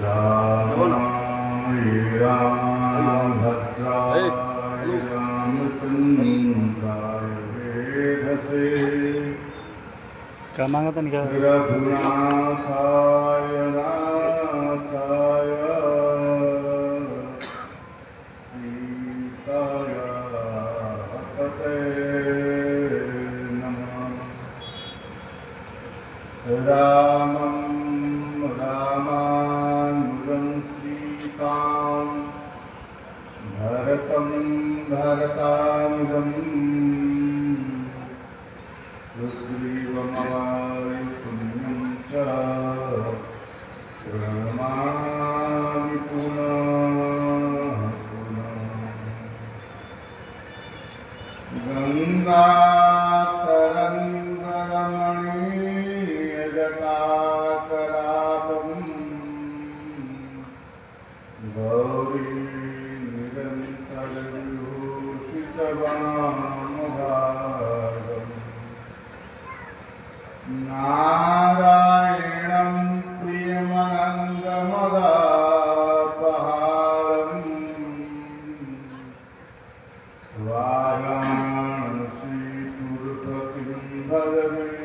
रामाय रामभद्राय रामचन्द्राय वेधसे रघुनाथाय नाथाय सीताय पतये नमः। रामं रामानुजं सीतां भरतं भरतानुजं सुग्रीवमवाय पुण्यं च प्रणमामि पुनः पुनः। गङ्गातरङ्गरमणीयजटाकलापं गौरी निरन्तरविभूषितवनमालापम् नारायणं प्रियमनङ्गमदापहारम् वाराणसीपुरपतिं भजविश्वनाथम्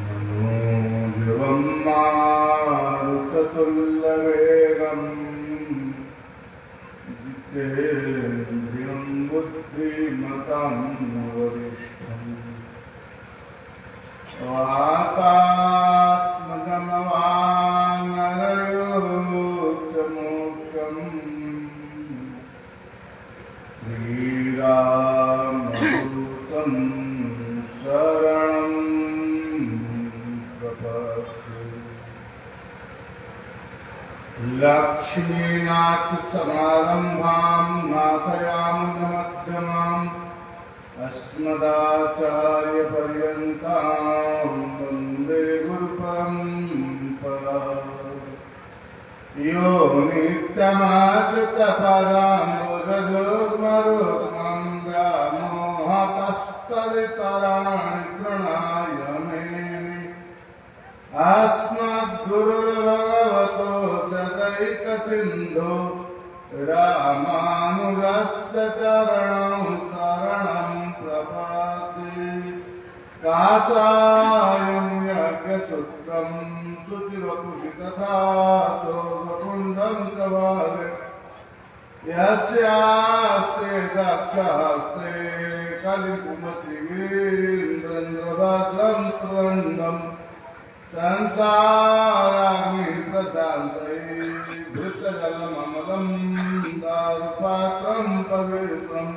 मनोजवं मारुततुल्यवेगं जितेन्द्रियं बुद्धिमतां वरिष्ठम् वातात्मजमवानरयोक्तमोक्तम् श्रीरामदूतं शरणं प्रपद्ये। लक्ष्मीनाथसमारम्भां नाथयामुनमध्यमाम् अस्मदाचार्यपर्यन्तां वन्दे गुरुपरम्पराम्। यो नित्यमाच्युतपदाम्बुजयुग्मरुग्मं व्यामोहतस्तदितराणि प्रणाय मेने। अस्मद्गुरुर्भगवतोऽस्य दैकसिन्धो रामानुजस्य चरणौ शरणं प्रपद्ये। काषायं यज्ञसूत्रं शुचिवपुषि तथा चोर्वपुण्डं प्रभावे। यस्यास्ते दक्षहस्ते कलिकुमतिवीन्द्रेन्द्रभद्रं त्र्यम्बकं संसाराग्निप्रशान्तये भृतजलममलं दारुपात्रं पवित्रं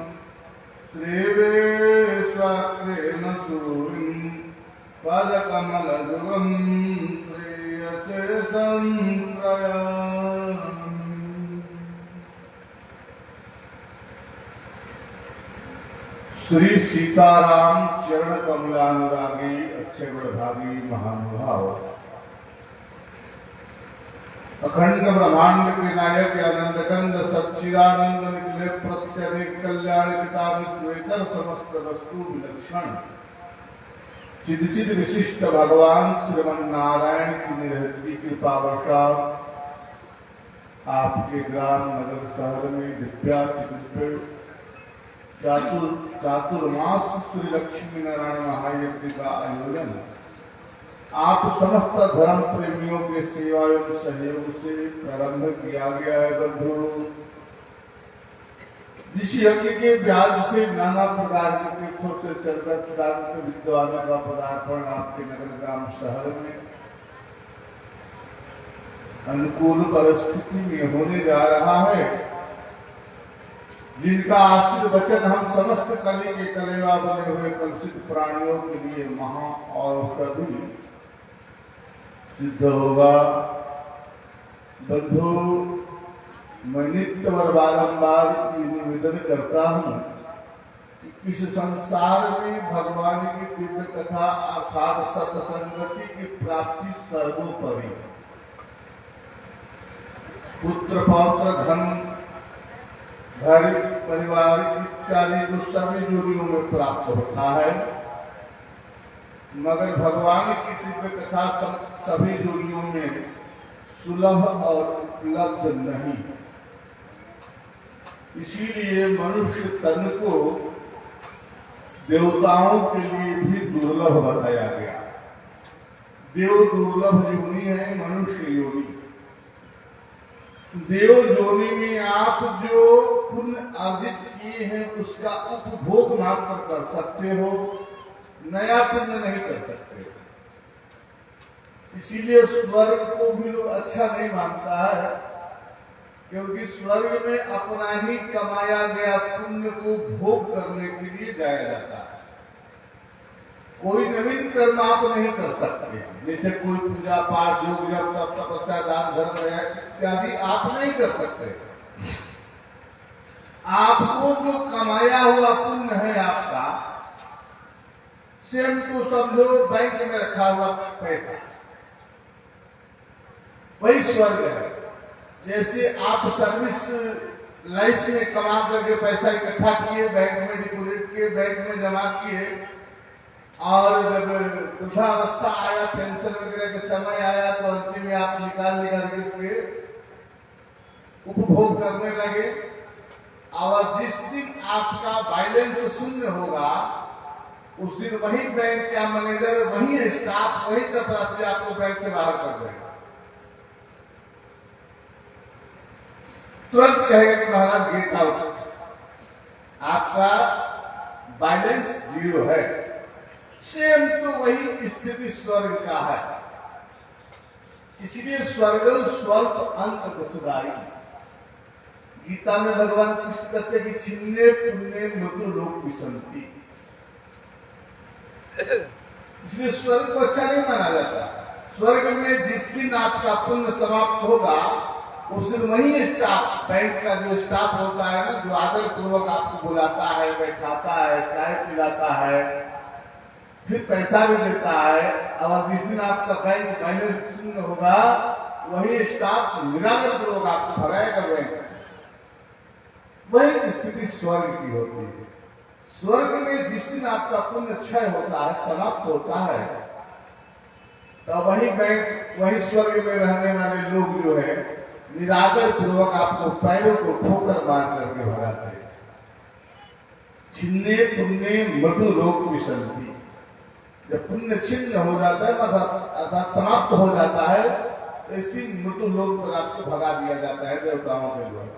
श्रीविश्वाक्षेण सूरिं पदकमलयुगं श्रेयसेशं प्रयामि। श्री सीताराम चरण कमलानुरागी अच्छे बड़भागी महानुभाव, अखंड ब्रह्मांड के नायक आनंद कंद सच्चिदानंद निकले प्रत्येक कल्याण किताब श्वेतर समस्त वस्तु विलक्षण चिद विशिष्ट भगवान श्रीमन नारायण की निरहती कृपा वर्षा आपके ग्राम नगर शहर में दिव्या चातुर्मास श्री लक्ष्मी नारायण महायज्ञ का आयोजन आप समस्त धर्म प्रेमियों के सेवा एवं सहयोग से प्रारंभ किया गया है। बंधु, जिस यज्ञ के ब्याज से नाना प्रकार के तीर्थों से चलकर चुरांत विद्वानों का पदार्पण आपके नगर ग्राम शहर में अनुकूल परिस्थिति में होने जा रहा है, जिनका आशीर्वचन हम समस्त कली के कलेवा बने हुए कलुषित प्राणियों के लिए महा औषधि सिद्ध होगा। बंधु, मैं नित्य और बारंबार निवेदन करता हूँ कि इस संसार में भगवान की दिव्य कथा अर्थात सत्संगति की प्राप्ति सर्वोपरि। पुत्र पौत्र धन घर परिवार इत्यादि तो सभी जोड़ियों में प्राप्त होता है, मगर भगवान की दिव्य कथा सभी योनियों में सुलभ और उपलब्ध नहीं। इसीलिए मनुष्य तन को देवताओं के लिए भी दुर्लभ बताया गया। देव दुर्लभ योनि है मनुष्य योनि। देव योनि में आप जो पुण्य अर्जित किए हैं उसका उपभोग मात्र कर सकते हो, नया पुण्य नहीं कर सकते। इसीलिए स्वर्ग को भी लोग अच्छा नहीं मानता है, क्योंकि स्वर्ग में अपना ही कमाया गया पुण्य को भोग करने के लिए जाया जाता है। कोई नवीन कर्म आप नहीं कर सकते, जैसे कोई पूजा पाठ योग जप तप तपस्या दान धर्म इत्यादि आप नहीं कर सकते। आपको जो कमाया हुआ पुण्य है आपका, सेम तो समझो बैंक में रखा हुआ पैसा, वही स्वर्ग है। जैसे आप सर्विस लाइफ में कमा करके पैसा इकट्ठा किए, बैंक में डिपोजिट किए, बैंक में जमा किए, और जब वृद्धावस्था आया, पेंशन वगैरह के समय आया, तो अंतिम में आप निकाल के इसके उपभोग करने लगे। और जिस दिन आपका बैलेंस शून्य होगा, उस दिन वही बैंक का मैनेजर, वही स्टाफ, वही चपरासी आपको बैंक से बाहर कर देगा। तुरंत कहेगा कि महाराज गेट आउट, आपका बैलेंस जीरो है। सेम तो वही स्थिति स्वर्ग का है। इसलिए स्वर्ग स्वल्प अंत दुखदायी। गीता में भगवान कृष्ण कहते कि छिन्ने पुण्य मृत्यु लोक विसंति। इसलिए स्वर्ग को अच्छा नहीं माना जाता। स्वर्ग में जिस दिन आपका पुण्य समाप्त होगा, उस दिन वही स्टाफ, बैंक का जो स्टाफ होता है ना, जो आदर पूर्वक आपको बुलाता है, बैठाता है, चाय पिलाता है, फिर पैसा भी देता है, और जिस दिन आपका बैंक बैलेंस शून्य होगा, वही स्टाफ निरादर पूर्वक आपको भगाएगा बैंक से। वही स्थिति स्वर्ग की होती है। स्वर्ग में जिस दिन आपका पुण्य क्षय होता है, समाप्त होता है, तो वही बैंक, वही स्वर्ग में रहने वाले लोग जो है, निरादर पूर्वक आपको पैरों को ठोकर मार करके भगाते हैं। छिन्ने पुण्य मृत्यु लोक विसंति। जब पुण्य छिन्न हो जाता है, अर्थात समाप्त हो जाता है, तो इसी मृत्यु लोक पर आपको भगा दिया जाता है देवताओं के द्वारा।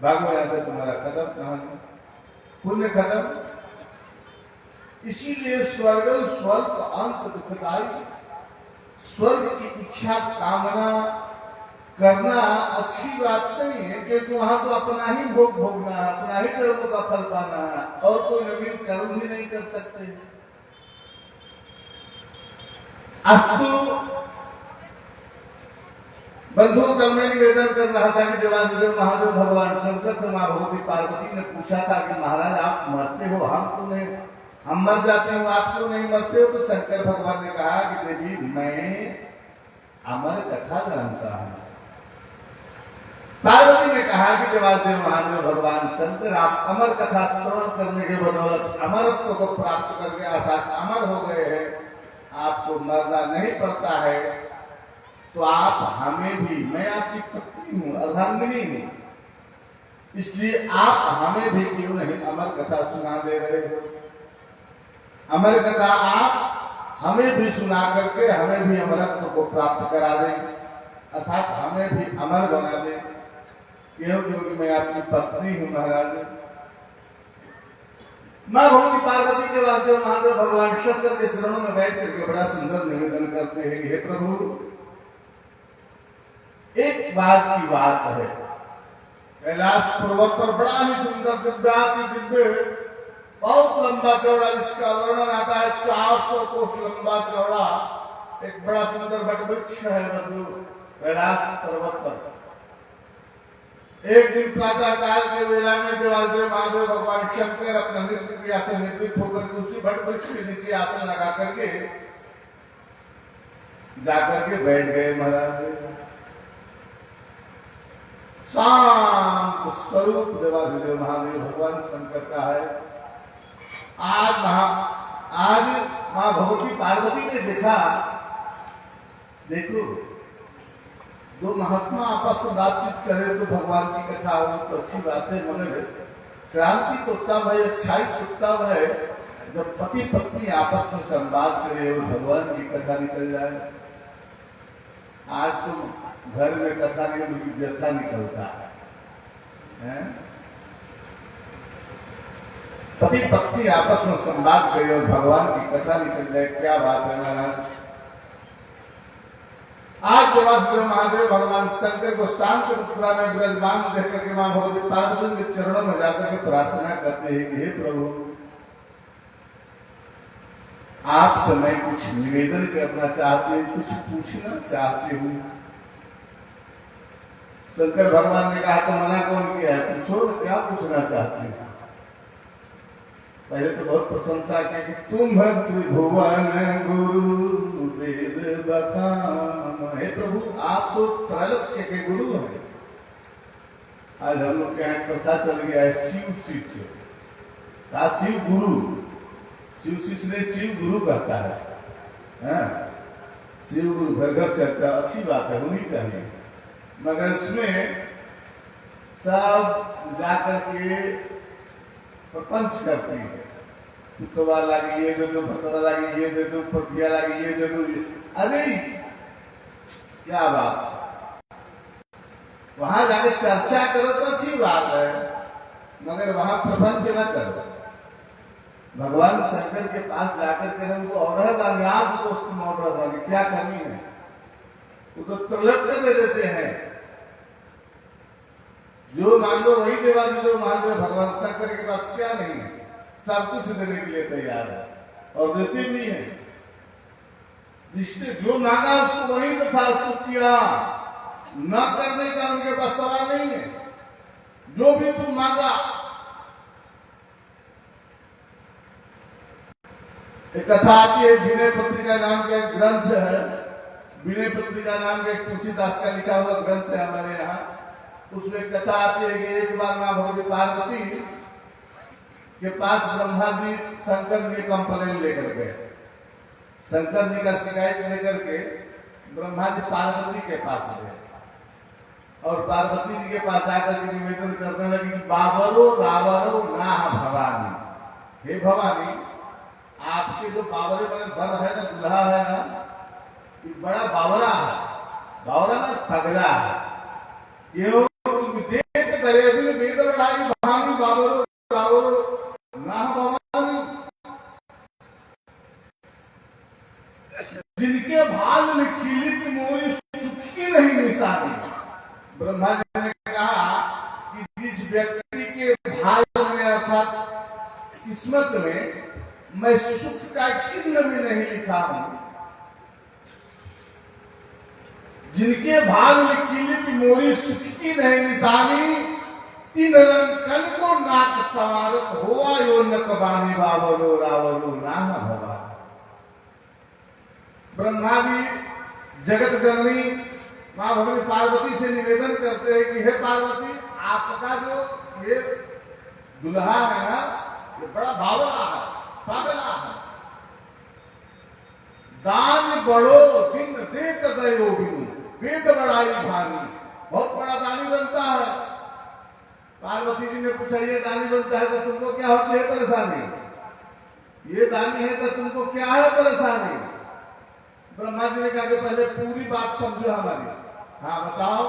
भागो यहां से, तुम्हारा खत्म, कहानी पुण्य खत्म। इसीलिए स्वर्ग स्वल्प अंत दुखदायी। स्वर्ग की इच्छा कामना करना अच्छी बात नहीं है, क्योंकि वहां तो अपना ही भोग भोगना है, अपना ही कर्मों का फल पाना है, और कोई नवीन कर्म भी नहीं कर सकते। अस्तु बंधुओं, कल मैं निवेदन कर रहा था कि देवाधिदेव महादेव भगवान शंकर से मां भगवती पार्वती ने पूछा था कि महाराज आप मरते हो, हम क्यों नहीं, हम मर जाते हो, आप क्यों नहीं मरते हो? तो शंकर भगवान ने कहा कि देवी, मैं अमर कथा जानता हूं। पार्वती ने कहा कि देवाधिदेव महादेव भगवान शंकर, आप अमर कथा श्रवण करने के बदौलत अमरत्व को प्राप्त करके अर्थात अमर हो गए हैं, आपको मरना नहीं पड़ता है, तो आप हमें भी, मैं आपकी पत्नी हूं, अर्धांगिनी हूं, इसलिए आप हमें भी क्यों नहीं अमर कथा सुना दे रहे हो? अमर कथा आप हमें भी सुना करके हमें भी अमरत्व को प्राप्त करा दें, अर्थात हमें भी अमर बना दें, क्योंकि मैं आपकी पत्नी हूं महाराज। मां भगवती पार्वती के वासुदेव महादेव भगवान शंकर के शरणों में बैठ करके बड़ा सुंदर निवेदन करते हैं कि हे प्रभु, एक बात की बात है, कैलाश पर्वत पर बड़ा ही सुंदर दिव्य बहुत लंबा चौड़ा, इसका वर्णन आता है 400 कोस लंबा चौड़ा एक बड़ा सुंदर वटवृक्ष है बंधु कैलाश पर्वत पर। एक दिन प्रातः काल के वेला में देवाधिदेव महादेव भगवान शंकर अपना नृत्य क्रिया से निवृत्त होकर के उसी वटवृक्ष के नीचे आसन लगा करके जाकर के बैठ गए महाराज। शांत स्वरूप देवाधिदेव महादेव भगवान शंकर का है। आज आज मां भगवती पार्वती ने देखा, देखो दो महात्मा आपस में बातचीत करे तो भगवान की कथा हो तो अच्छी बात है, मगर क्रांति तो तब है, अच्छाई तो तब है जब पति पत्नी आपस में संवाद करे और भगवान की कथा निकल जाए। आज तो घर में कथा नहीं बल्कि व्यथा निकलता है? पति पत्नी आपस में संवाद करे और भगवान की कथा निकल जाए, क्या बात है महाराज। आज के बाद महादेव भगवान शंकर को शांत मुद्रा में विराजमान देख करके मां भगवती पार्वती के चरणों में जाकर के प्रार्थना करते हैं कि हे प्रभु, आपसे मैं कुछ निवेदन करना चाहती हूँ, कुछ पूछना चाहती हूँ। शंकर भगवान ने कहा तो मना कौन किया है, पूछो क्या पूछना चाहती हूँ। पहले तो बहुत प्रशंसा की कि तुम त्रिभुवन गुरु वेद बखान, हे प्रभु आप तो त्रैलोक्य के गुरु हैं। आज हम लोग के यहाँ कथा चल गया है शिव शिष्य का, शिव गुरु, शिव शिष्य ने शिव गुरु कहता है। शिव गुरु घर घर चर्चा अच्छी बात है, होनी चाहिए, मगर इसमें सब जाकर के प्रपंच करती है। कुतवा लागी ये दे दो, भतरा लागी ये दे दो, पतिया लागी ये दे दो। अरे क्या बात, वहां जाके चर्चा करो तो अच्छी बात है, मगर वहां प्रपंच न करो। भगवान शंकर के पास जाकर के हमको औरत अन्यास को उसकी ऑर्डर वाली क्या कमी है, वो तो त्रिलोक्य दे देते हैं। जो मांगो वही देवा, जो मांगो भगवान शंकर के पास क्या नहीं है, सब कुछ देने के लिए तैयार है और देते भी हैं। जिसने जो मांगा उसको वही तो था, उसको किया, न करने का उनके पास सवाल नहीं है। जो भी तुम मांगा, एक कथा आती है, विनय पत्रिका नाम का एक ग्रंथ है, विनय पत्रिका नाम का एक तुलसीदास का लिखा हुआ ग्रंथ है हमारे यहाँ। उसमें कथा आती है कि एक बार मां भगवती पार्वती के पास ब्रह्मा जी शंकर जी कंप्लेन लेकर गए। शंकर जी का शिकायत लेकर के ब्रह्मा जी पार्वती के पास गए और पार्वती जी के पास जाकर के निवेदन करने लगे कि बाबरो रावरो ना भवानी, हे भवानी आपके जो बावरे वाले बर है ना, दुल्हा है ना, बड़ा बावरा है, बावरा ना पगला है। क्यों विदेश करे वेद बढ़ाई भानी बाबरो रावरो ना भवानी, जिनके भाग में खिलित मोरी सुख की नहीं निशानी। ब्रह्मा जी ने कहा कि जिस व्यक्ति के भाग में अर्थात किस्मत में मैं सुख का चिन्ह भी नहीं लिखा हूं, जिनके भाग में किलित मोरी सुख की नहीं निशानी, तीन रंग कल को नाक सवारत हुआ यो नकबानी बावलो रावलो नाह भवा। ब्रह्मा जी जगत जननी मां भगवती पार्वती से निवेदन करते हैं कि हे पार्वती, आपका जो ये दुल्हा है ना, ये बड़ा बावला है, पागला है, दान बड़ो दिन देत दयो बिनु, वेद बड़ाई भानी, बहुत बड़ा दानी बनता है। पार्वती जी ने पूछा ये दानी बनता है तो तुमको क्या होती है परेशानी, ये दानी है तो तुमको क्या है परेशानी। ब्रह्मा जी ने कहा कि पहले पूरी बात समझो हमारी। हाँ बताओ।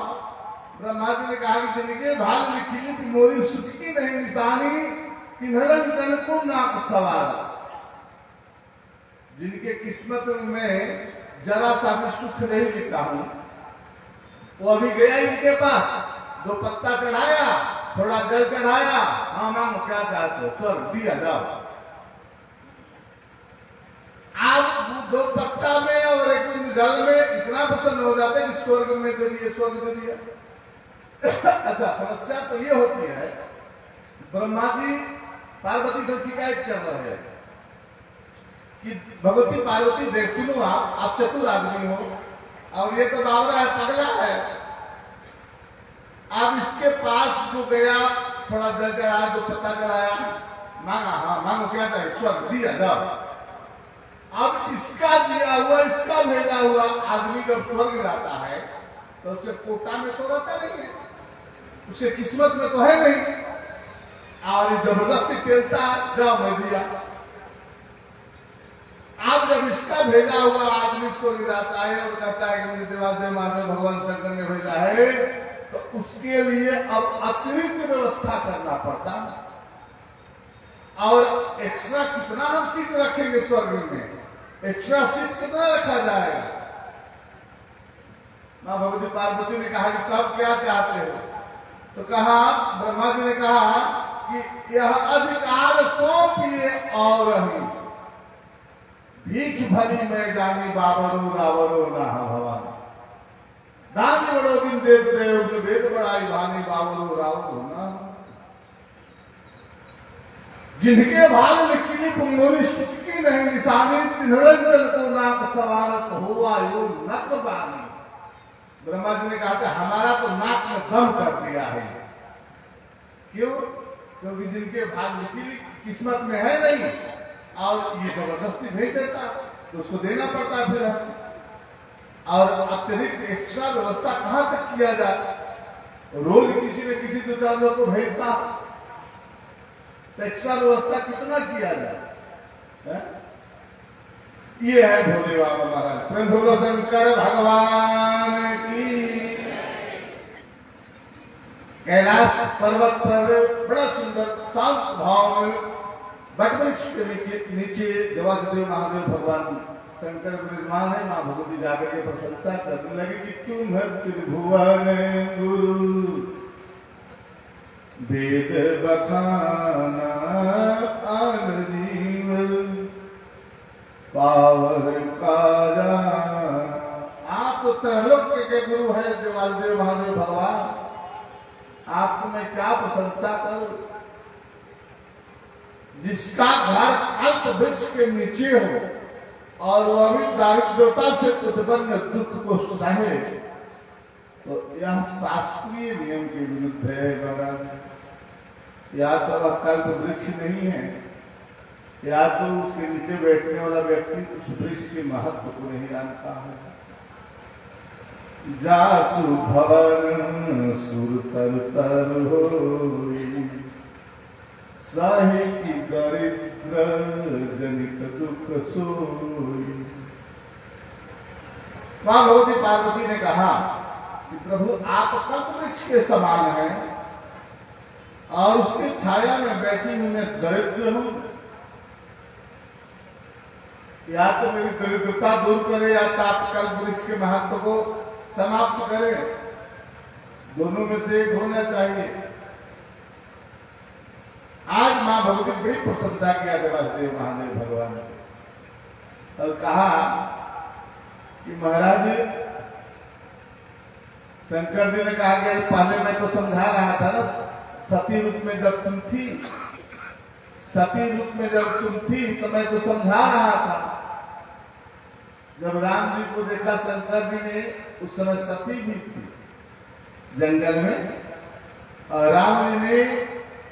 ब्रह्मा जी ने कहा कि जिनके भाग में खिलित मोरी सुख की नहीं निशानी, किन्हरन कन को नाक सवार, जिनके किस्मत में जरा सा भी सुख नहीं लिखा हूं, वो अभी गया इनके पास, दो पत्ता चढ़ाया, थोड़ा जल चढ़ाया, हाँ मांगो क्या चाहते हो, स्वर्ग दिया जाओ। आप दो पत्ता में और एक दिन जल में इतना प्रसन्न हो जाते हैं कि स्वर्ग में दे दिए, स्वर्ग दे दिया। अच्छा, समस्या तो ये होती है, ब्रह्मा जी पार्वती से शिकायत कर रहे हैं कि भगवती पार्वती देख सुनो, आप चतुर आदमी हो और ये तो बावरा है, पगला है, आप इसके पास जो गया, थोड़ा जल चढ़ाया, जो पत्ता चढ़ाया, मांगा, हाँ मांगो क्या चाहिए, स्वर्ग दिया जाओ। अब इसका दिया हुआ, इसका भेजा हुआ आदमी जब स्वर्ग जाता है तो उसे कोटा में तो रहता नहीं है, उसे किस्मत में तो है नहीं, और जबरदस्ती खेलता है, जाओ मैं दिया। अब जब इसका भेजा हुआ आदमी स्वर्ग जाता है और कहता है कि मुझे देवादेव महादेव भगवान शंकर ने भेजा है, तो उसके लिए अब अतिरिक्त व्यवस्था करना पड़ता है। और एक्स्ट्रा कितना हम सीट रखेंगे स्वर्ग में, एक्स्ट्रा सीट कितना रखा जाएगा? मां भगवती पार्वती ने कहा कि तब क्या चाहते हो? तो कहा, ब्रह्मा जी ने कहा कि यह अधिकार सौंपिए और ही भीख भली में जानी बाबरो रावरो ना भवान दान बड़ो बिन देव देव वेद बड़ाई भानी बाबरो रावरो ना। जिनके भाग में किली पुंगोरी सुचकी नहीं निशानी तिनरंजन को नाक सवारत हुआ यो नक बानी। ब्रह्मा जी ने कहा कि हमारा तो नाक में दम कर दिया है। क्यों? क्योंकि जिनके भाग में किली किस्मत में है नहीं और ये जबरदस्ती भेज देता तो उसको देना पड़ता फिर। और अतिरिक्त एक्स्ट्रा व्यवस्था कहां तक किया जाए? रोज किसी न किसी 2-4 लोग को भेजता, एक्स्ट्रा व्यवस्था कितना किया जाए? ये है भोले बाबा महाराज। प्रेम भोलो शंकर भगवान की। कैलाश पर्वत पर बड़ा सुंदर शांत भाव में वटवृक्ष के नीचे देवादेव महादेव भगवान शंकर विराजमान है। मां भगवती जाकर के प्रशंसा करने लगी कि तुम है त्रिभुवन गुरु वेद बखाना आन जीव पावर कारा। आप तो त्रैलोक के गुरु है देवादेव महादेव भगवान, आपको मैं क्या प्रशंसा करूं? जिसका घर कल्प वृक्ष के नीचे हो और वह भी दारिद्रता से उत्पन्न दुख को सहे, तो यह शास्त्रीय नियम के विरुद्ध है महाराज। या तो वह कल्प वृक्ष नहीं है, या तो उसके नीचे बैठने वाला व्यक्ति उस वृक्ष के महत्व को नहीं जानता है। जासु भवन सुर तर तर होई साहि की दरिद्र जनित दुख सोई। मां भगवती पार्वती ने कहा कि प्रभु आप कल्पवृक्ष के समान हैं और उसकी छाया में बैठी हुई मैं दरिद्र हूं। या तो मेरी दरिद्रता दूर करे या तो आप कल्पवृक्ष के महत्व को समाप्त करे, दोनों में से एक होना चाहिए। आज मां भगवती बड़ी प्रशंसा किया देवादेव महादेव भगवान ने और कहा कि महाराज शंकर जी ने कहा कि पहले मैं तो समझा रहा था ना, सती रूप में जब तुम थी, सती रूप में जब तुम थी तो मैं तो समझा रहा था। जब राम जी को देखा शंकर जी ने, उस समय सती भी थी जंगल में, और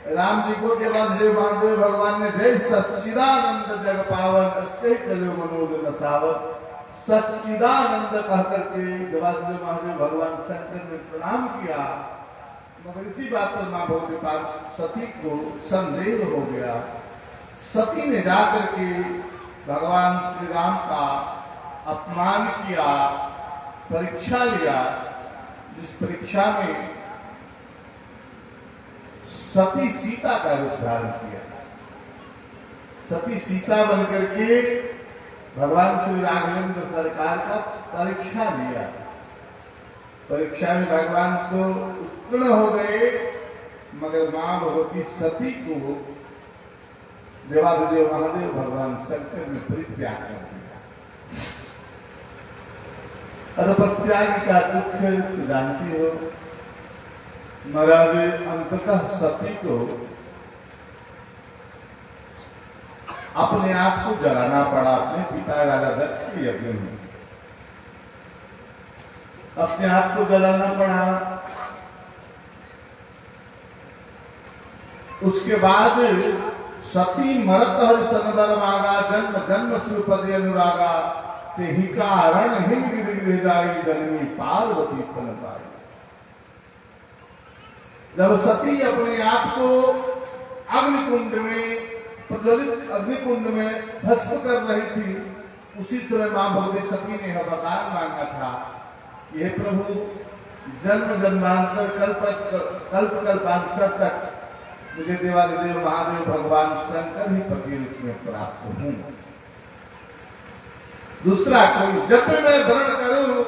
राम जी को देवादेव महादेव भगवान ने जय सच्चिदानंद जग पावन अस्ते चलो मनोज नसावत सच्चिदानंद कह करके देवादेव महादेव भगवान शंकर ने प्रणाम किया। मगर इसी बात पर मां भगवती पार्वती सती को संदेह हो गया। सती ने जाकर के भगवान श्री राम का अपमान किया, परीक्षा लिया, जिस परीक्षा में सती सीता का रूप धारण किया। सती सीता बनकर के भगवान श्री राघवेंद्र सरकार का परीक्षा लिया। परीक्षा में भगवान तो उत्तीर्ण हो गए, मगर मां भगवती सती को देवादेव महादेव भगवान शंकर ने परित्याग कर दिया। और परित्याग का दुख जानती हो महाराज। अंततः सती को अपने आप को जलाना पड़ा, अपने पिता राजा दक्ष के यज्ञ में अपने आप को जलाना पड़ा। उसके बाद सती मरत हरि सनबर मागा जन्म जन्म श्रीपति अनुरागा ते ही कारण हिम गिर जाई जननी पार्वती फल पाई। जब सती अपने आप को अग्निकुंड में प्रज्वलित अग्निकुंड में भस्म कर रही थी, उसी समय मां भगवती सती ने वरदान मांगा था, ये प्रभु जन्म जन्मांतर कल्प कल्पांतर तक मुझे देवादिदेव महादेव भगवान शंकर ही पति रूप में प्राप्त हूं। दूसरा कोई जब भी मैं वर्ण करूं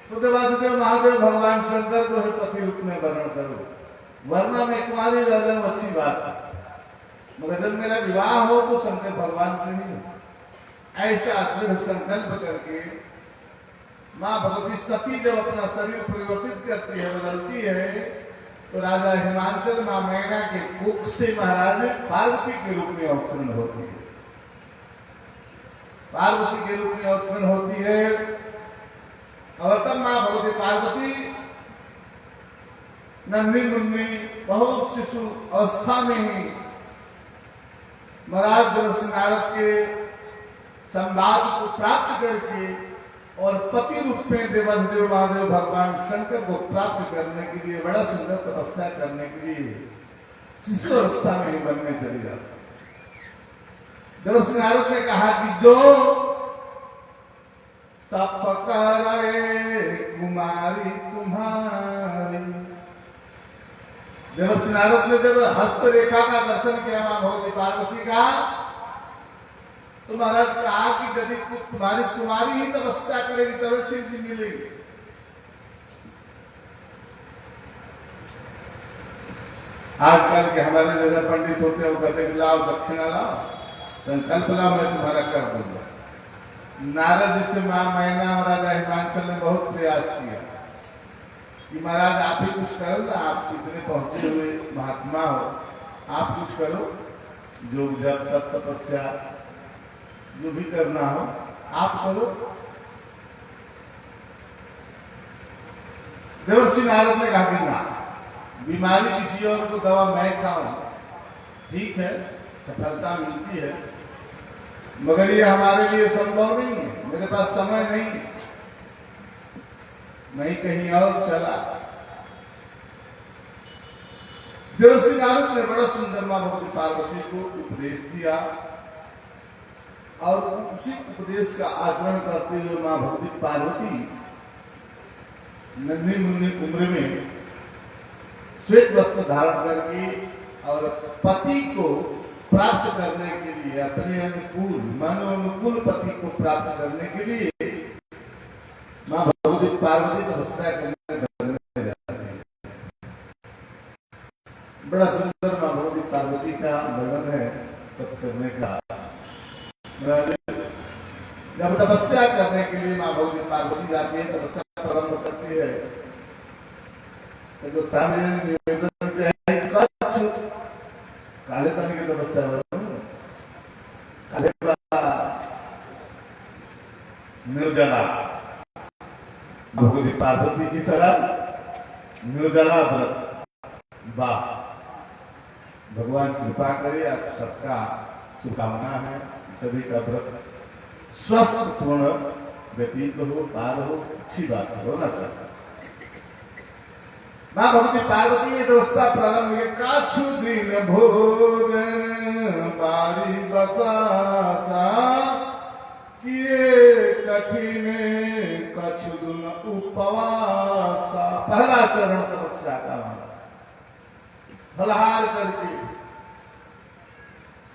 तो देवादिदेव महादेव भगवान शंकर को ही पति रूप में वर्ण करूं, वरना मैं कुमारी रह जाऊं अच्छी बात है, मगर जब मेरा विवाह हो तो शंकर भगवान से ही। ऐसा दृढ़ संकल्प करके मां भगवती सती जब अपना शरीर परिवर्तित करती है, बदलती है, तो राजा हिमांचल मां मैना के कुख से महाराज पार्वती के रूप में अवतीर्ण होती है। पार्वती के रूप में अवतीर्ण होती है और तब मां भगवती पार्वती नन्ही मुन्नी बहुत शिशु अवस्था में ही महाराज देवर्षि नारद के संवाद को प्राप्त करके और पति रूप में देवादिदेव महादेव भगवान शंकर को प्राप्त करने के लिए बड़ा सुंदर तपस्या करने के लिए शिशु अवस्था में ही बनने चली जाती। देवर्षि नारद ने कहा कि जो तप करे कुमारी तुम्हारी। देवर्षि नारद ने जब हस्तरेखा का दर्शन किया मां भगवती पार्वती का, तो महाराज कहा कि यदि तुम्हारी कुमारी ही तपस्या करेगी तब शिव जी मिलेगी। आजकल के हमारे जैसे पंडित होते हैं वो कहते हैं लाओ दक्षिणा लाओ, संकल्प लाओ, मैं तुम्हारा कर दूंगा। नारद जी से मां मैना और राजा हिमांचल ने बहुत प्रयास किया कि महाराज आप ही कुछ करो ना, आप इतने पहुंचे हुए महात्मा हो, आप कुछ करो, जो जब तक तपस्या जो भी करना हो आप करो। देवर्षि नारद ने कहा कि ना, बीमारी किसी और को दवा मैं खाऊं, ठीक है सफलता मिलती है, मगर ये हमारे लिए संभव नहीं है, मेरे पास समय नहीं, मैं कहीं और चला। देवर्षि नारद ने बड़ा सुंदर मां भगवती पार्वती को उपदेश दिया और उसी उपदेश का आचरण करते हुए मां भगवती पार्वती नन्ही मुन्नी उम्र में श्वेत वस्त्र धारण करके और पति को प्राप्त करने के लिए, अपने अनुकूल मानव अनुकूल पति को प्राप्त करने के लिए मां भगवती पार्वती तपस्या करने जाती है। बड़ा सुंदर मां भगवती पार्वती का वर्णन है तप करने का। जब तपस्या करने के लिए मां भगवती पार्वती जाती है, तपस्या प्रारंभ करती है, तो सामने निवेदन किया है काले तन की तपस्या काले निर्जला भगवती पार्वती की तरह निर्जला व्रत बा भगवान कृपा करे। आप सबका शुभकामना है, सभी का व्रत स्वस्थ पूर्ण व्यतीत हो, पार हो, अच्छी बात होना चाहिए। मां भगवती पार्वती ने दोस्ता प्रारंभ हुए, काछु दिन भोजन बारी बसासा किए कठिन कछु दिन उपवासा। पहला चरण तपस्या का फलहार करके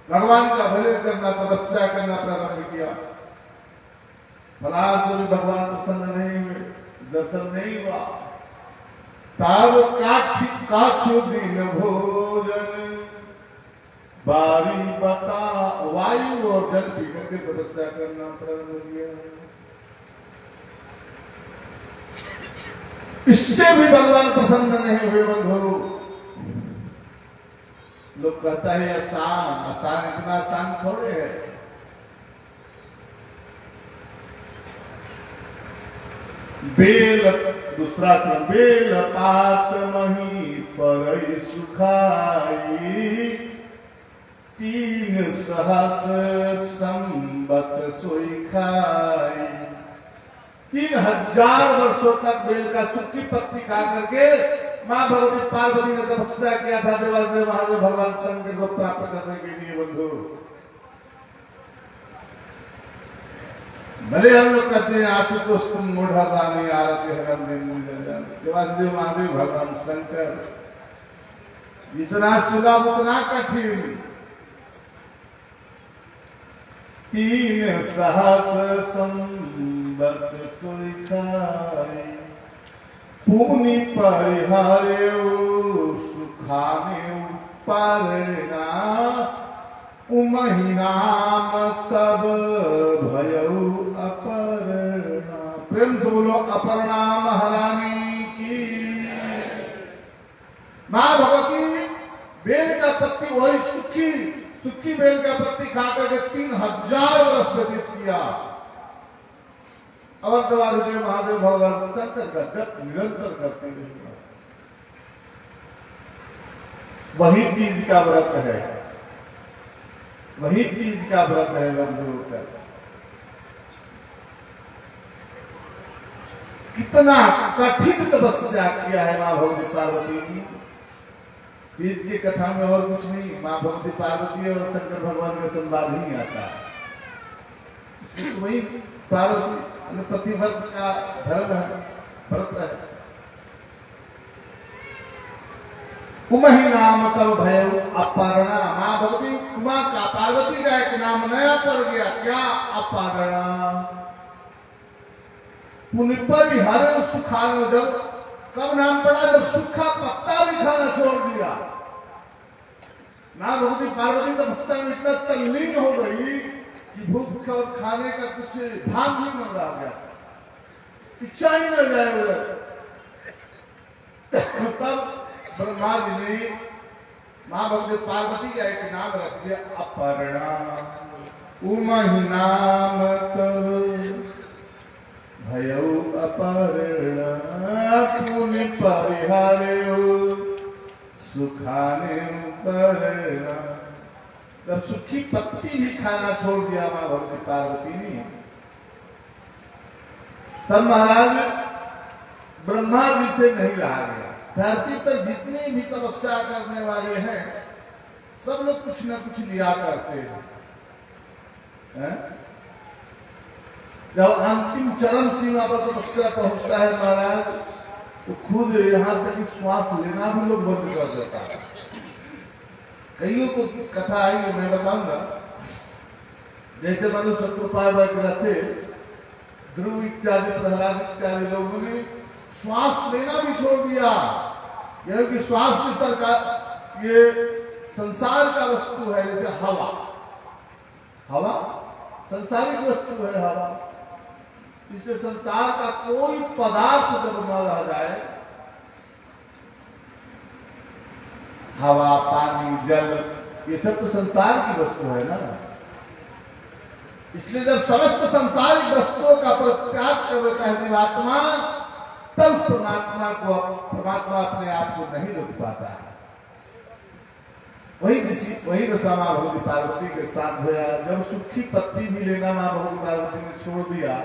भगवान का भजन करना, तपस्या करना प्रारंभ किया। फलहार से भी भगवान प्रसन्न नहीं हुए, दर्शन नहीं हुआ। ताव काछु दिन भोजन बारी बता वायु और जल पी करके तपस्या करना प्रारंभ किया। इससे भी भगवान प्रसन्न नहीं हुए। बंधु लोग कहता है आसान, आसान इतना आसान थोड़े है। बेल दूसरा बेल पात मही पर सुखाई तीन सहस संबत सोई खाई। 3000 वर्षों तक बेल का सूखी पत्ती खा करके मां भगवती पार्वती ने तपस्या किया था देवादेव महादेव भगवान शंकर को प्राप्त करने के लिए। बंधु, भले हम लोग कहते हैं आशुतोष तुम मूढ़ा रानी आरती हरम देवादेव महादेव भगवान शंकर जितना सुलभ उतना कठिन। 3 सहस संबत सोई खाई। पुनि परिहारे सुखाने पारना। उमहि नाम तब भयउ अपर्णा। प्रेम से बोलो अपर्णा महारानी की। मां भगवती बेल का पत्ती वही सुखी बेल का पत्ती खाकर के 3000 वर्ष व्यतीत किया। अवधवारी महादेव भगवान शंकर का जप निरंतर करते रहे। वही तीज का व्रत है, वही तीज का व्रत है बंधु। कितना कठिन तपस्या किया है मां भगवती पार्वती की। तीज की कथा में और कुछ नहीं, मां भगवती पार्वती और शंकर भगवान का संवाद ही आता है। इसमें वही पार्वती पतिव्रत का धर्म है, व्रत है। उमहि नाम तब भयउ अपर्णा। मां भगवती उमा का, पार्वती का एक नाम नया पड़ गया, क्या? अपर्णा। पुनि परिहारे सुखाने। जब कब नाम पड़ा? जब सूखा पत्ता भी खाना छोड़ दिया। मां भगवती पार्वती तपस्या में इतना तल्लीन हो गई कि भूख और खाने का कुछ भान भी न रह गया, इच्छा ही न जाए। तब ब्रह्मा जी ने मां भगवती पार्वती का एक नाम रख दिया अपर्णा। उमहि नाम तब भयउ अपर्णा। पुनि परिहारे सुखाने पर्णा। जब सूखी पत्ती भी खाना छोड़ दिया मां भगवती पार्वती ने, तब महाराज ब्रह्मा जी से नहीं रहा गया। धरती पर जितने भी तपस्या करने वाले हैं सब लोग कुछ न कुछ लिया करते हैं। जब अंतिम चरम सीमा पर तपस्या पहुंचता है महाराज, तो खुद यहां तक कि श्वास लेना भी लोग बंद कर देता है। कईयों को कथा आई है, मैं बताऊंगा। जैसे मनु शत्रुपाल थे, ध्रुव इत्यादि प्रहलाद इत्यादि लोगों ने श्वास लेना भी छोड़ दिया, क्योंकि श्वास की सरकार ये संसार का वस्तु है। जैसे हवा, हवा संसारिक वस्तु है हवा। इसलिए संसार का कोई पदार्थ जब न रह जाए, हवा, पानी, जल, ये सब तो संसार की वस्तु है ना। इसलिए जब समस्त संसारिक वस्तुओं का परित्याग कर देता है जीवात्मा, तब परमात्मा अपने आप को नहीं रोक पाता है। वही दशा मां भगवती पार्वती के साथ हुआ। जब सूखी पत्ती भी लेना मां भगवती पार्वती ने छोड़ दिया,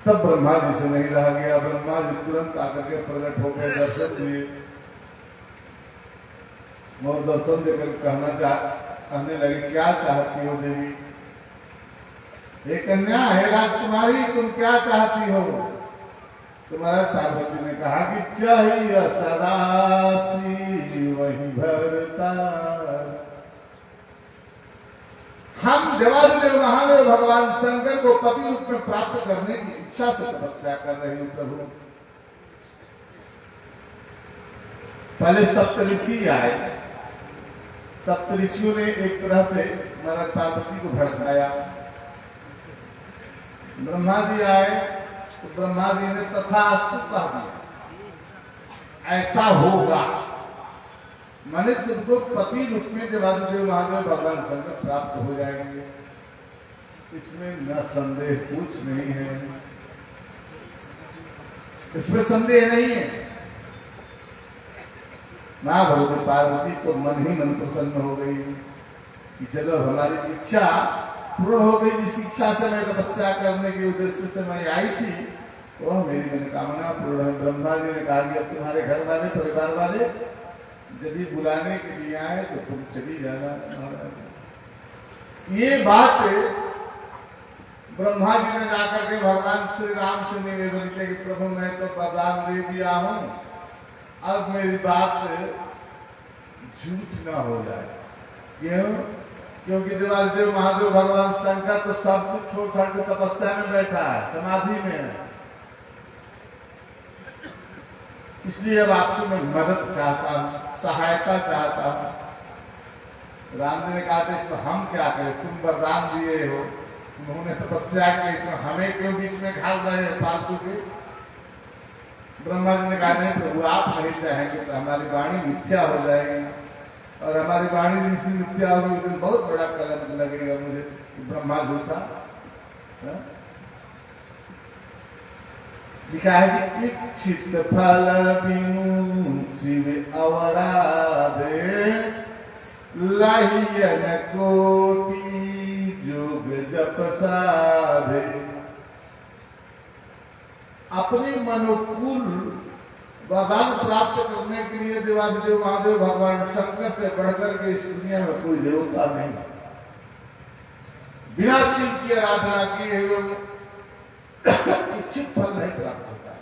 तब ब्रह्मा जी से नहीं रहा गया। ब्रह्मा जी तुरंत आकर के प्रकट होकर दर्शन दिए। और दर्शन देकर कहने लगे, क्या चाहती हो देवी? हे कन्या, हे राजकुमारी, तुम क्या चाहती हो? तुम्हारा पार्वती ने कहा कि चाहिए सदा वही भरता। हम देवादेव महादेव भगवान शंकर को पति रूप में प्राप्त करने की इच्छा से तपस्या कर रहे हैं प्रभु। पहले सप्तऋषि आए। सप्तऋषियों ने एक तरह से महाराज पार्वती को भड़काया। ब्रह्मा जी आए तो ब्रह्मा जी ने तथास्तु कह दिया, ऐसा होगा। माने तुमको पति रूप में देवादेव महादेव भगवान शंकर प्राप्त हो जाएंगे, इसमें न संदेह कुछ नहीं है, इसमें संदेह नहीं है। माँ भगवती पार्वती तो मन ही मन प्रसन्न हो गई कि चलो हमारी इच्छा पूर्ण हो गई। जिस इच्छा से मैं तपस्या करने के उद्देश्य से मैं आई थी वह मेरी मनोकामना पूर्ण है। ब्रह्मा जी ने कहा कि अब तुम्हारे घर वाले परिवार वाले यदि बुलाने के लिए आए तो तुम चली जाना। ये बात ब्रह्मा जी ने जाकर के भगवान श्री राम से निवेदन किया कि प्रभु मैं तो वरदान दे दिया हूं, अब मेरी बात झूठ ना हो जाए। क्यों? क्योंकि देवादिदेव महादेव भगवान शंकर तो सब कुछ छोड़ छाड़ के तपस्या में बैठा है, समाधि में है। इसलिए अब आपसे मैं मदद चाहता हूं, सहायता चाहता हूं। राम जी ने कहा था इसमें हम क्या करें, तुम वरदान दिए हो, उन्होंने तपस्या की, इसमें हमें क्यों बीच में घाल रहे हैं फालतू के। ब्रह्मा जी ने कहा नहीं प्रभु आप नहीं चाहेंगे तो हमारी वाणी मिथ्या हो जाएगी, और हमारी वाणी जिस मिथ्या होगी उस दिन बहुत बड़ा कलंक लगेगा मुझे, ब्रह्मा झूठा। लिखा है कि इच्छित फल बिनु शिव अवराधे, लाहियन कोटि जोग जप साधे। अपने मनोकूल वरदान प्राप्त करने के लिए देवादिदेव महादेव भगवान शंकर से बढ़कर के इस दुनिया में कोई देवता नहीं। बिना शिव की आराधना किए एवं इच्छित फल नहीं प्राप्त होता।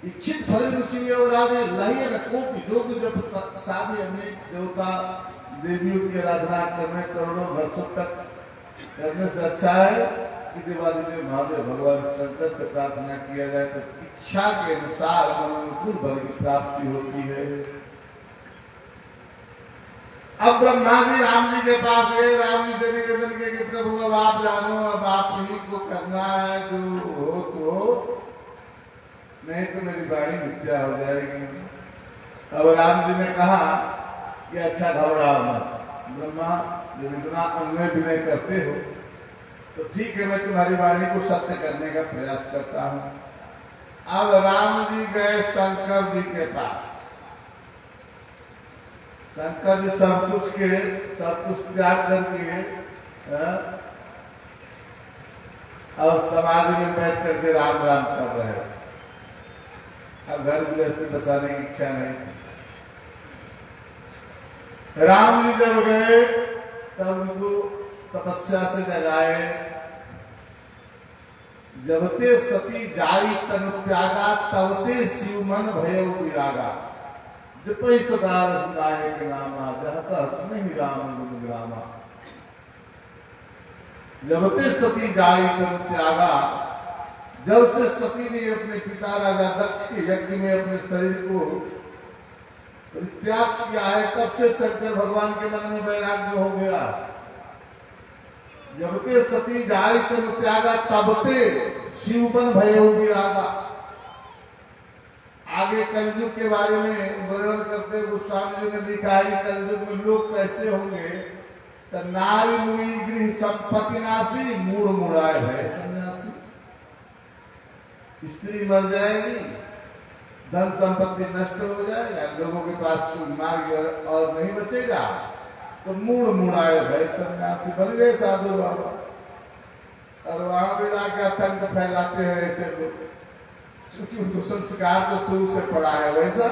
इच्छित फल ऋषि आराधे लहियन कोटि जोग जप साधे। अनेक देवता देवियों की आराधना करने करोड़ों वर्षों तक करने से अच्छा है कि देवादिदेव महादेव भगवान शंकर से प्रार्थना किया जाए तो इच्छा के अनुसार अनुकूल फल की प्राप्ति होती है। अब ब्रह्मा जी राम जी के पास गए, राम जी से निवेदन किया कि प्रभु अब आप जानो, अब आप ही को करना है जो हो तो, नहीं तो मेरी वाणी मिथ्या हो जाएगी। अब राम जी ने कहा कि अच्छा घबराओ मत, ब्रह्मा जब इतना अन्य विनय करते हो तो ठीक है, मैं तुम्हारी वाणी को सत्य करने का प्रयास करता हूं। अब राम जी गए शंकर जी के पास। शंकर जी सब कुछ त्याग करके और समाधि में बैठ करके राम राम कर रहे हैं। अब घर गृहस्थी बसाने की इच्छा नहीं थी। राम जी जब गए तब उनको तपस्या से जगाए। जबते सती जाई तनु त्यागा, तबते शिव मन भयउ विरागा। जपई सदा रसनायक नामा, जहता स्नेहि राम गुण ग्रामा। जबते सती जाई तनु त्यागा, जब से सती ने अपने पिता राजा दक्ष के यज्ञ में अपने शरीर को त्याग किया है, तब से शंकर भगवान के मन में वैराग्य हो गया। जबते सती जाई तनु त्यागा, तबते शिवबन भयउ विरागा। आगे कलयुग के बारे में वर्णन करते हुए गोस्वामी जी ने लिखा है कि कलयुग में लोग कैसे होंगे, तो नारी मुई गृह संपत्ति नाशी, मूढ़ मुड़ाए भय सन्यासी। स्त्री मर जाएगी, धन संपत्ति नष्ट हो जाएगा, लोगों के पास कोई मार्ग और नहीं बचेगा, तो मूढ़ मुड़ाए भय सन्यासी बन गए साधु बाबा। और वहां भी जाके आतंक फैलाते हैं ऐसे लोग, क्योंकि उनको संस्कार तो शुरू से पड़ा है वैसा।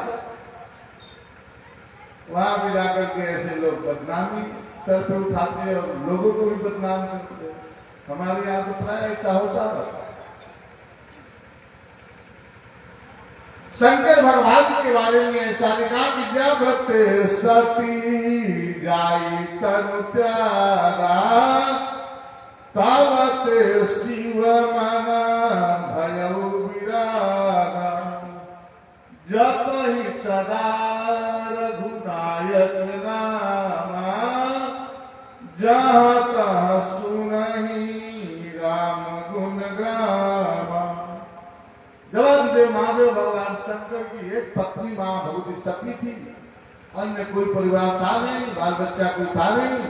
वहां भी जाकर के ऐसे लोग बदनामी सर पे उठाते हैं और लोगों को भी बदनाम करते हैं। हमारे यहाँ तो प्राय ऐसा होता है। शंकर भगवान के बारे में ऐसा लिखा कि जब सती जाई तनु त्यागा, तावत शिव मन भयउ विरागा। जप ही सदा रघुनायक नामा, जहाँ तहाँ सुनहि राम गुण ग्रामा। देवादिदेव महादेव भगवान शंकर की एक पत्नी मां भगवती सती थी। अन्य कोई परिवार था नहीं, बाल बच्चा कोई था नहीं।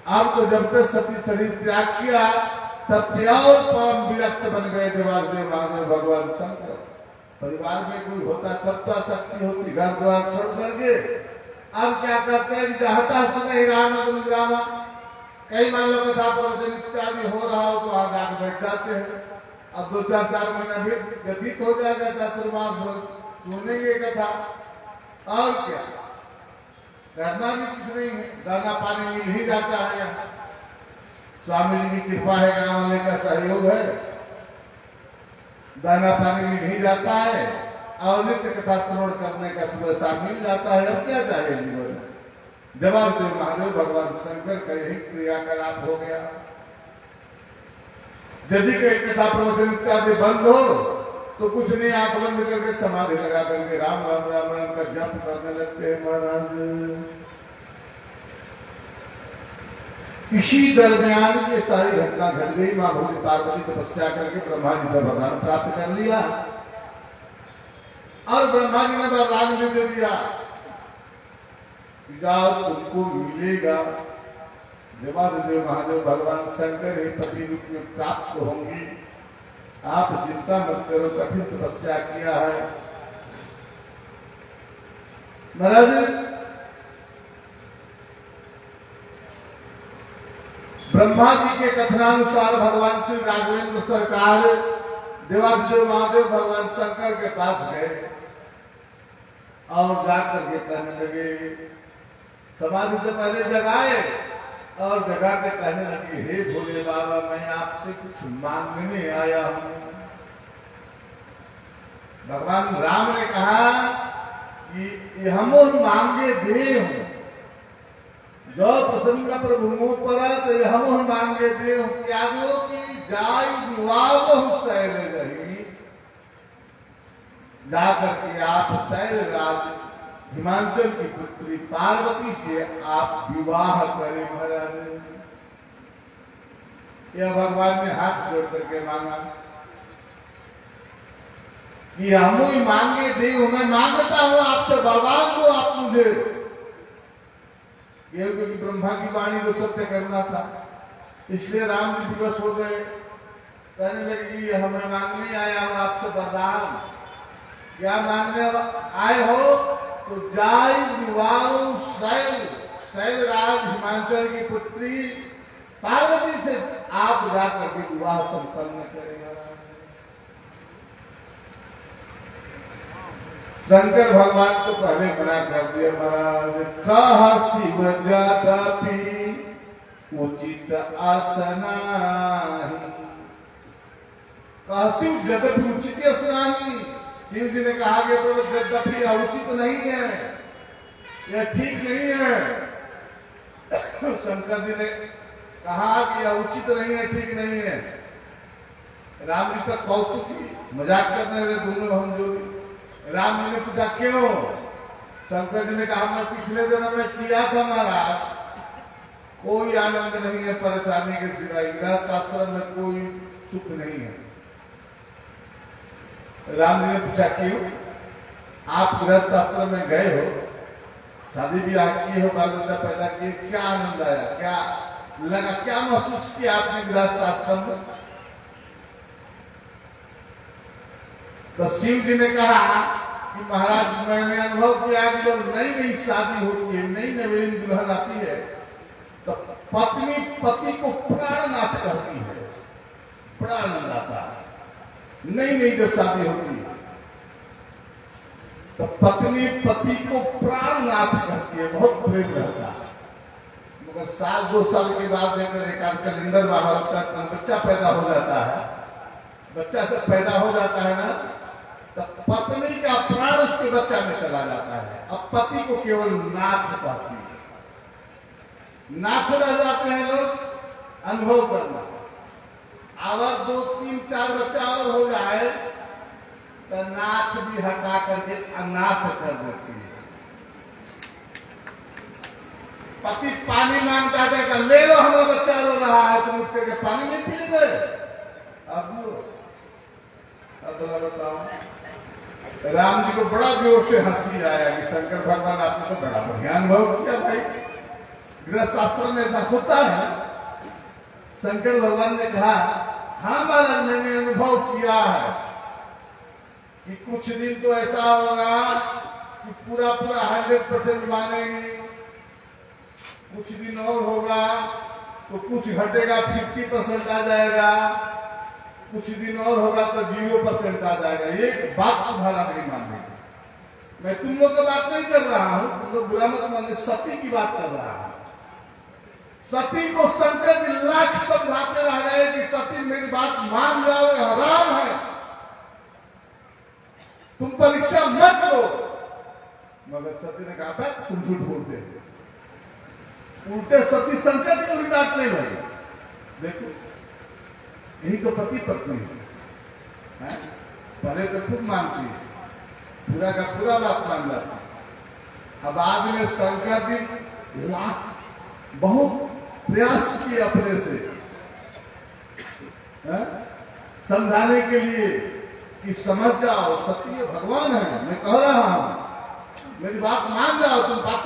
आपको जब तक सती शरीर त्याग किया, तब त्याग परम विरक्त बन गए देवादिदेव महादेव भगवान शंकर। परिवार में कोई होता तब तो शक्ति होती, घर द्वार छोड़ करके अब क्या करते हैं, चाहता समय राम रामा, कई मान लो कथा प्रवचन इत्यादि हो रहा हो तो आज आगे बैठ जाते हैं। अब 2-4 महीना भी व्यतीत हो जाएगा, चातुर्मास सुनेंगे कथा, और क्या करना भी कुछ नहीं है, दाना पानी मिल ही जाता है। यहाँ स्वामी जी की कृपा है, गाँव वाले का सहयोग है, दाना पानी मिल ही जाता है और नित्य कथा श्रवण करने का सुबह शाम मिल जाता है। अब क्या चाहिए जीवन में? देवादेव महादेव भगवान शंकर का यही क्रियाकलाप हो गया। यदि कोई कथा प्रवचन इत्यादि बंद हो तो कुछ नहीं, आंख बंद करके समाधि लगा करके राम राम राम राम का जप करने लगते हैं महाराज। इसी दरमियान ये सारी घटना घट गई। मां भोली पार्वती तपस्या करके ब्रह्मा जी से वरदान प्राप्त कर लिया और ब्रह्मा जी ने वरदान भी दे दिया, जाओ तुमको मिलेगा, देवादेव महादेव भगवान शंकर ही पति रूप में प्राप्त होंगी, आप चिंता मत करो, कठिन तपस्या किया है। महाराज ब्रह्मा जी के कथनानुसार भगवान श्री राघवेंद्र सरकार देवादेव महादेव भगवान शंकर के पास गए और जाकर के कहने लगे, समाधि से पहले जगाए और जगा के कहने लगे, हे भोले बाबा मैं आपसे कुछ मांगने आया हूं। भगवान राम ने कहा कि हम मांगे दे हूं, जो प्रसन्न प्रभु पर हम मांगे दे हूं, त्यागो की जाय विवाह शैल रही, जाकर के आप शैल राज हिमांचल की पुत्री पार्वती से आप विवाह करें महाराज। यह भगवान ने हाथ जोड़ करके मांगा कि हम ही मांगे दे, मैं मांगता हूं आपसे वरदान दो आप मुझे। यह क्योंकि ब्रह्मा की वाणी को सत्य करना था, इसलिए राम जी दिवस हो गए, कहने लगे कि हमें मांगने आया हूं आपसे वरदान। क्या मांगने आए हो? तो जाय विवाह शैल, शैल राज हिमांचल की पुत्री पार्वती से आप जाकर के विवाह संपन्न करेंगे। शंकर भगवान को पहले मना कर दिया महाराज, कहा शिव जदपि उचित आसना, कहा शिव जदपि उचित आसना। शिव जी ने कहा कि यद्यपि उचित नहीं है, यह ठीक नहीं है। शंकर जी ने कहा कि यह उचित नहीं है, ठीक नहीं है। राम जी तक कौतुक की मजाक करने लगे दोनों हम जो। राम जी ने पूछा क्यों? शंकर जी ने कहा मैं पिछले जन्म में किया था महाराज, कोई आनंद नहीं है परेशानी के सिवाय, गृहस्थ आश्रम में कोई सुख नहीं है। राम जी ने पूछा क्यों? आप गृहस्थ आश्रम में गए हो, शादी ब्याह किए हो, बाल बच्चा पैदा किए, क्या आनंद आया, क्या लगा, क्या महसूस किया आपने गृहस्थ आश्रम में? तो शिव जी ने कहा कि महाराज मैंने अनुभव किया कि जब नई नई शादी होती है, नई नई दुल्हन आती है, तो पत्नी पति को प्राणनाथ कहती है, बड़ा आनंद आता है। नई नई जब शादी होती है तो पत्नी पति को प्राणनाथ कहती है, बहुत प्रेम रहता है। मगर 1-2 साल के बाद देखकर एक आध कैलेंडर बाहर होता है, बच्चा पैदा हो जाता है। बच्चा जब पैदा हो जाता है ना, तो पत्नी का प्राण उसके बच्चा में चला जाता है। अब पति को केवल नाथ कहती है, नाथ रह जाते हैं लोग। अनुभव करना, अगर 2-3-4 बच्चा और हो जाए तो नाथ भी हटा करके अनाथ कर देती है। पति पानी मांगता है तो ले लो, हमारा बच्चा रो रहा है, तुम उठ करके पानी नहीं पी गए। अब बताओ, राम जी को बड़ा जोर से हंसी आया कि शंकर भगवान आपने तो बड़ा बढ़िया अनुभव किया भाई, गृहस्थ आश्रम में ऐसा होता है। शंकर भगवान ने कहा हाँ महाराज मैंने अनुभव किया है, कि कुछ दिन तो ऐसा होगा कि पूरा पूरा 100% मानेंगे, कुछ दिन और होगा तो कुछ घटेगा, 50% आ जाएगा, कुछ दिन और होगा तो 0% आ जाएगा। एक बात तुम्हारा नहीं मानेगा। मैं तुम लोग की बात नहीं कर रहा हूं, तुम लोग बुरा मत माने, सती की बात कर रहा हूं। सती को शंकर जी लाख समझाते रह गए कि सती मेरी बात मान जाओ, हराम है, तुम परीक्षा मत लो। मगर सती ने कहा था तुम झूठ बोलते हो। उल्टे सती शंकर जी को डांटने लगे। देखो यही तो पति पत्नी है। पहले तो खुद मानती है, पूरा का पूरा बात मान जाती। अब बाद में शंकर जी लाख बहुत प्रयास किए अपने से समझाने के लिए कि समझ जाओ सत्य भगवान है, मैं कह रहा हूं, मेरी बात मान जाओ, तुम बात